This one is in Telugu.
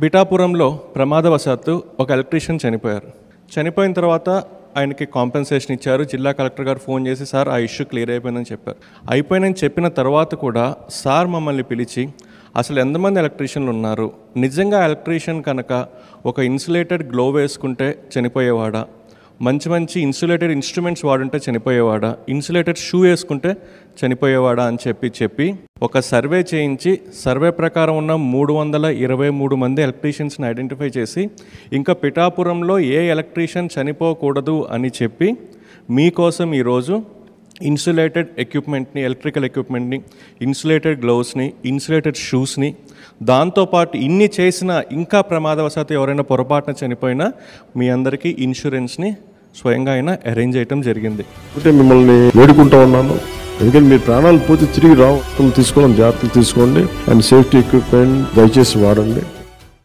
పిఠాపురంలో ప్రమాదవశాత్తు ఒక ఎలక్ట్రీషియన్ చనిపోయారు. చనిపోయిన తర్వాత ఆయనకి కాంపెన్సేషన్ ఇచ్చారు. జిల్లా కలెక్టర్ గారు ఫోన్ చేసి సార్ ఆ ఇష్యూ క్లియర్ అయిపోయిందని చెప్పారు. అయిపోయిందని చెప్పిన తర్వాత కూడా సార్ మమ్మల్ని పిలిచి అసలు ఎంతమంది ఎలక్ట్రీషియన్లు ఉన్నారు, నిజంగా ఎలక్ట్రీషియన్ కనుక ఒక ఇన్సులేటెడ్ గ్లో వేసుకుంటే చనిపోయేవాడా, మంచి ఇన్సులేటెడ్ ఇన్స్ట్రుమెంట్స్ వాడుంటే చనిపోయేవాడా, ఇన్సులేటెడ్ షూ వేసుకుంటే చనిపోయేవాడా అని చెప్పి ఒక సర్వే చేయించి సర్వే ప్రకారం ఉన్న 323 మంది ఎలక్ట్రీషియన్స్ని ఐడెంటిఫై చేసి ఇంకా పిఠాపురంలో ఏ ఎలక్ట్రీషియన్ చనిపోకూడదు అని చెప్పి మీకోసం ఈరోజు ఇన్సులేటెడ్ ఎక్విప్మెంట్ని, ఎలక్ట్రికల్ ఎక్విప్మెంట్ని, ఇన్సులేటెడ్ గ్లౌస్ని, ఇన్సులేటెడ్ షూస్ని, దాంతోపాటు ఇన్ని చేసిన ఇంకా ప్రమాదవశాత్తు ఎవరైనా పొరపాటున చనిపోయినా మీ అందరికీ ఇన్సూరెన్స్ని స్వయంగా ఆయన అరేంజ్ చేయడం జరిగింది. అంటే మిమ్మల్ని వేడుకుంటూ ఉన్నాను, ఎందుకంటే మీ ప్రాణాలు పోతే తిరిగి రావు, తీసుకోవడం జాగ్రత్తలు తీసుకోండి అండ్ సేఫ్టీ ఎక్విప్మెంట్ దయచేసి వాడండి.